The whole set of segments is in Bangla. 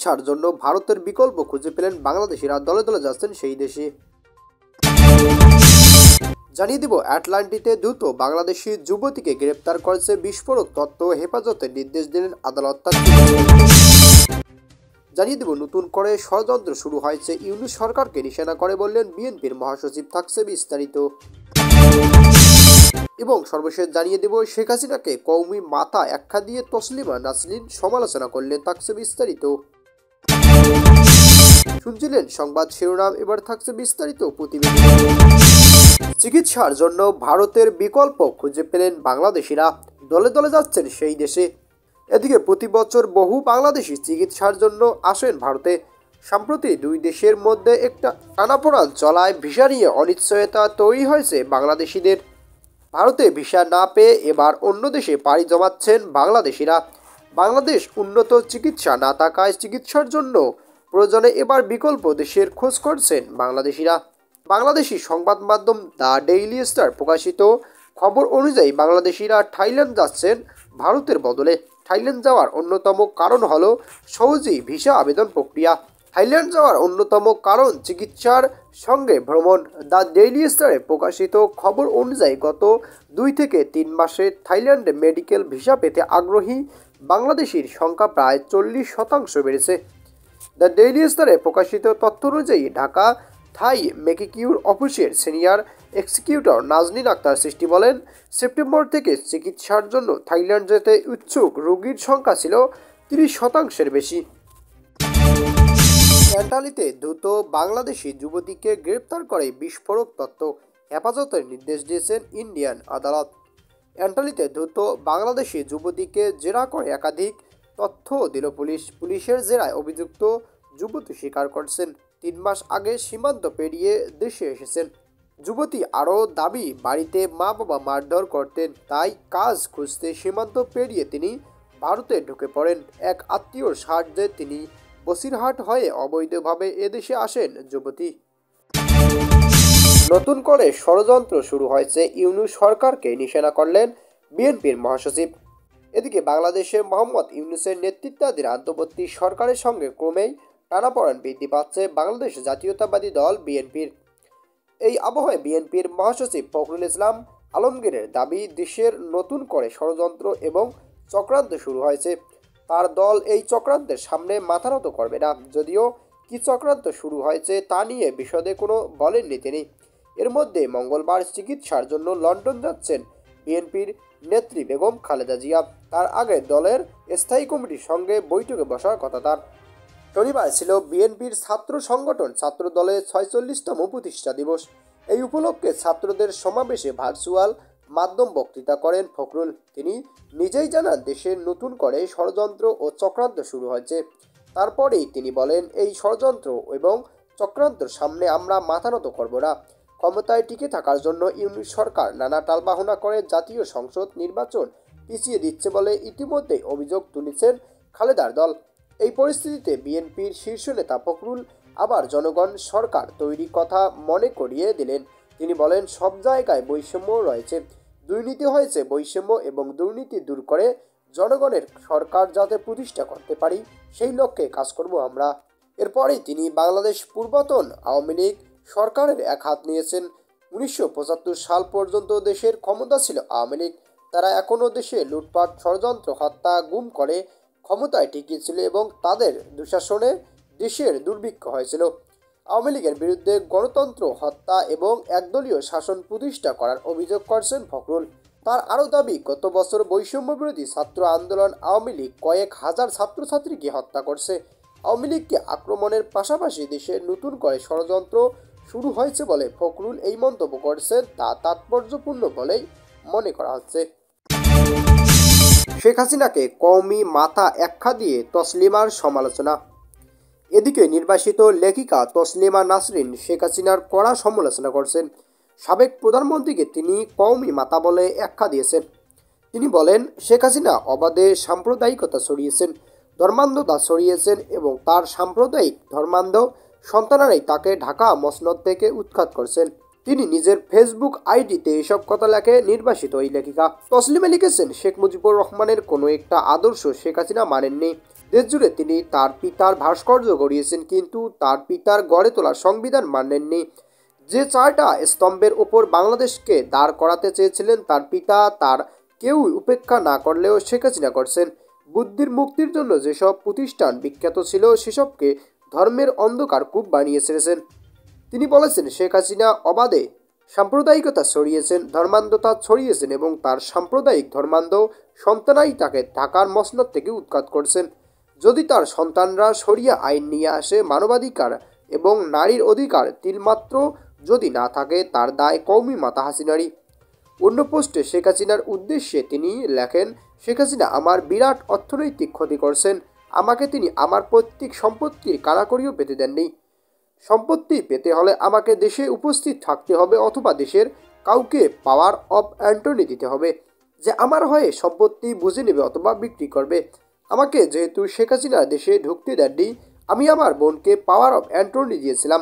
চিকিৎসার জন্য ভারতের বিকল্প খুঁজে পেলেন বাংলাদেশিরা, দলে দলে যাচ্ছেন সেই দেশে। জানিয়ে দিব, আটলান্টিতে দ্রুত বাংলাদেশি যুবতীকে গ্রেপ্তার করেছে বিস্ফোরক তথ্য হেফাজতের নির্দেশ দিলেন আদালত। জানিয়ে দেব, নতুন করে ষড়যন্ত্র শুরু হয়েছে, ইউনূস সরকারকে নিশানা করে বললেন বিএনপির মহাসচিব। থাকছে বিস্তারিত। এবং সর্বশেষ জানিয়ে দেব, শেখ হাসিনাকে কওমি মাথা আখ্যা দিয়ে তসলিমা নাসরিন সমালোচনা করলেন। থাকছে বিস্তারিত। শুনছিলেন সংবাদ শিরোনাম, এবার থাকছে বিস্তারিত প্রতিবেদন। চিকিৎসার জন্য ভারতের বিকল্প খুঁজে পেলেন বাংলাদেশিরা, দলে দলে যাচ্ছেন সেই দেশে। এদিকে প্রতি বছর বহু বাংলাদেশি চিকিৎসার জন্য আসেন ভারতে। সম্প্রতি দুই দেশের মধ্যে একটা টানাপোড়েন চলায় ভিসা নিয়ে অনিশ্চয়তা তৈরি হয়েছে বাংলাদেশিদের। ভারতে ভিসা না পেয়ে এবার অন্য দেশে পাড়ি জমাচ্ছেন বাংলাদেশিরা। বাংলাদেশ উন্নত চিকিৎসা না থাকায় চিকিৎসার জন্য প্রয়োজনে এবার বিকল্প দেশের খোঁজ করছেন বাংলাদেশিরা। বাংলাদেশি সংবাদ মাধ্যম দ্য ডেইলি স্টার প্রকাশিত খবর অনুযায়ী বাংলাদেশিরা থাইল্যান্ড যাচ্ছেন ভারতের বদলে। থাইল্যান্ড যাওয়ার অন্যতম কারণ হলো সহজেই ভিসা আবেদন প্রক্রিয়া। থাইল্যান্ড যাওয়ার অন্যতম কারণ চিকিৎসার সঙ্গে ভ্রমণ। দ্য ডেইলি স্টারে প্রকাশিত খবর অনুযায়ী গত 2 থেকে 3 মাসে থাইল্যান্ডে মেডিকেল ভিসা পেতে আগ্রহী বাংলাদেশির সংখ্যা প্রায় 40% বেড়েছে। দ্য ডেইলি স্টারে প্রকাশিত তথ্য অনুযায়ী ঢাকা থাই মেকিকিউর অফিসের সিনিয়র এক্সিকিউটিভ নাজনীন আক্তার সৃষ্টি বলেন, সেপ্টেম্বর থেকে চিকিৎসার জন্য থাইল্যান্ড যেতে ইচ্ছুক রোগীর সংখ্যা ছিল 30%-এর বেশি। ক্যান্টালিতে দ্রুত বাংলাদেশি যুবতীকে গ্রেপ্তার করে বিস্ফোরক তথ্য হেফাজতের নির্দেশ দিয়েছেন ইন্ডিয়ান আদালত। ক্যান্টালিতে দ্রুত বাংলাদেশি যুবতীকে জেরা করে একাধিক তথ্য দিল পুলিশ। পুলিশের জেরায় অভিযুক্ত যুবতী স্বীকার করছেন 3 মাস আগে সীমান্ত পেরিয়ে দেশে এসেছেন। যুবতী আরও দাবি, বাড়িতে মা বাবা মারধর করতেন, তাই কাজ খুঁজতে সীমান্ত পেরিয়ে তিনি ভারতে ঢুকে পড়েন। এক আত্মীয়র সাহায্যে তিনি বসিরহাট হয়ে অবৈধভাবে এদেশে আসেন যুবতী। নতুন করে ষড়যন্ত্র শুরু হয়েছে, ইউনূস সরকারকে নিশানা করলেন বিএনপির মহাসচিব। এদিকে বাংলাদেশে মোহাম্মদ ইউনূসের নেতৃত্বাধীন অন্তর্বর্তী সরকারের সঙ্গে ক্রমেই টানাপোড়েন বৃদ্ধি পাচ্ছে বাংলাদেশ জাতীয়তাবাদী দল বিএনপির। এই আবহে বিএনপির মহাসচিব ফখরুল ইসলাম আলমগীরের দাবি, দেশের নতুন করে ষড়যন্ত্র এবং চক্রান্ত শুরু হয়েছে। তার দল এই চক্রান্তের সামনে মাথা নত করবে না। যদিও কি চক্রান্ত শুরু হয়েছে তা নিয়ে বিশদে কোনো বলেননি তিনি। এর মধ্যে মঙ্গলবার চিকিৎসার জন্য লন্ডন যাচ্ছেন বিএনপির নেত্রী বেগম খালেদা জিয়া। তার আগে দলের স্থায়ী কমিটির সঙ্গে বৈঠকে বসার কথা তার। শনিবার ছিল বিএনপির ছাত্র সংগঠন ছাত্র দলের 46তম প্রতিষ্ঠা দিবস। এই উপলক্ষে ছাত্রদের সমাবেশে ভার্চুয়াল মাধ্যম বক্তৃতা করেন ফখরুল। তিনি নিজেই জানান, দেশের নতুন করে ষড়যন্ত্র ও চক্রান্ত শুরু হয়েছে। তারপরেই তিনি বলেন, এই ষড়যন্ত্র এবং চক্রান্তের সামনে আমরা মাথা নত করব না। ক্ষমতায় টিকে থাকার জন্য ইউনূস সরকার নানা টালবাহানা করে জাতীয় সংসদ নির্বাচন পিছিয়ে দিচ্ছে বলে ইতিমধ্যেই অভিযোগ তুলেছেন খালেদার দল। এই পরিস্থিতিতে বিএনপির শীর্ষ নেতা ফখরুল আবার জনগণ সরকার তৈরি কথা মনে করিয়ে দিলেন। তিনি বলেন, সব জায়গায় বৈষম্য রয়েছে, দুর্নীতি হয়েছে, বৈষম্য এবং দুর্নীতি দূর করে জনগণের সরকার যাতে প্রতিষ্ঠা করতে পারি সেই লক্ষ্যে কাজ করব আমরা। এরপরেই তিনি বাংলাদেশ পূর্বতন আওয়ামী লীগ সরকারের এক হাত নিয়েছেন। 1975 সাল পর্যন্ত দেশের ক্ষমতা ছিল আওয়ামী লীগ। তারা এখনও দেশে লুটপাট, ষড়যন্ত্র, হত্যা, গুম করে ক্ষমতায় টিকিয়েছিল এবং তাদের দুঃশাসনে দেশের দুর্ভিক্ষ হয়েছিল। আওয়ামী লীগের বিরুদ্ধে গণতন্ত্র হত্যা এবং একদলীয় শাসন প্রতিষ্ঠা করার অভিযোগ করছেন ফখরুল। তার আরও দাবি, গত বছর বৈষম্য বিরোধী ছাত্র আন্দোলন আওয়ামী লীগ কয়েক হাজার ছাত্রছাত্রীকে হত্যা করছে। আওয়ামী লীগকে আক্রমণের পাশাপাশি দেশে নতুন করে ষড়যন্ত্র শুরু হয়েছে বলে ফখরুল এই মন্তব্য করছেন, তা তাৎপর্যপূর্ণ বলেই মনে করা হচ্ছে। শেখ হাসিনাকে কওমি মাথা আখ্যা দিয়ে তসলিমার সমালোচনা। এদিকে নির্বাসিত লেখিকা তসলিমা নাসরিন শেখ হাসিনার কড়া সমালোচনা করছেন। সাবেক প্রধানমন্ত্রীকে তিনি কওমি মাতা বলে আখ্যা দিয়েছেন। তিনি বলেন, শেখ হাসিনা অবাধে সাম্প্রদায়িকতা ছড়িয়েছেন, ধর্মান্ধতা ছড়িয়েছেন এবং তার সাম্প্রদায়িক ধর্মান্ধ সন্তানেরাই তাকে ঢাকা মসনদ থেকে উৎখাত করছেন। তিনি নিজের ফেসবুক আইডিতে এসব কথা লেখে নির্বাসিত ওই লেখিকা। তসলিমা লিখেছেন, শেখ মুজিবুর রহমানের কোনো একটা আদর্শ শেখ হাসিনা মানেননি। দেশজুড়ে তিনি তার পিতার ভাস্কর্য গড়িয়েছেন, কিন্তু তার পিতার গড়ে তোলা সংবিধান মানেননি। যে 4টা স্তম্ভের ওপর বাংলাদেশকে দাঁড় করাতে চেয়েছিলেন তার পিতা, তার কেউ উপেক্ষা না করলেও শেখ হাসিনা করছেন। বুদ্ধির মুক্তির জন্য যেসব প্রতিষ্ঠান বিখ্যাত ছিল সেসবকে ধর্মের অন্ধকার কূপ বানিয়ে ছেড়েছেন। তিনি বলেছেন, শেখ হাসিনা অবাধে সাম্প্রদায়িকতা ছড়িয়েছেন, ধর্মান্ধতা ছড়িয়েছেন এবং তার সাম্প্রদায়িক ধর্মান্ধ সন্তানাই তাকে ঢাকার মসনদ থেকে উৎখাত করছেন। যদি তার সন্তানরা শরিয়া আইন নিয়ে আসে, মানবাধিকার এবং নারীর অধিকার তিলমাত্র যদি না থাকে, তার দায় কওমি মাতা হাসিনারই। অন্য পোস্টে শেখ হাসিনার উদ্দেশ্যে তিনি লেখেন, শেখ হাসিনা আমার বিরাট অর্থনৈতিক ক্ষতি করছেন। আমাকে তিনি আমার পৈতৃক সম্পত্তির কানাকড়িও পেতে দেননি। সম্পত্তি পেতে হলে আমাকে দেশে উপস্থিত থাকতে হবে অথবা দেশের কাউকে পাওয়ার অফ অ্যান্টনি দিতে হবে, যে আমার হয়ে সম্পত্তি বুঝে নেবে অথবা বিক্রি করবে। আমাকে যেহেতু শেখ হাসিনা দেশে ঢুকতে দেননি, আমি আমার বোনকে পাওয়ার অফ অ্যান্টনি দিয়েছিলাম।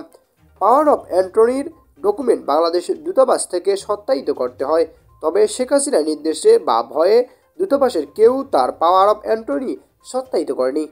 পাওয়ার অফ অ্যান্টনির ডকুমেন্ট বাংলাদেশের দূতাবাস থেকে সত্যায়িত করতে হয়, তবে শেখ হাসিনার নির্দেশে বা ভয়ে দূতাবাসের কেউ তার পাওয়ার অফ অ্যান্টনি সত্যায়িত করেনি।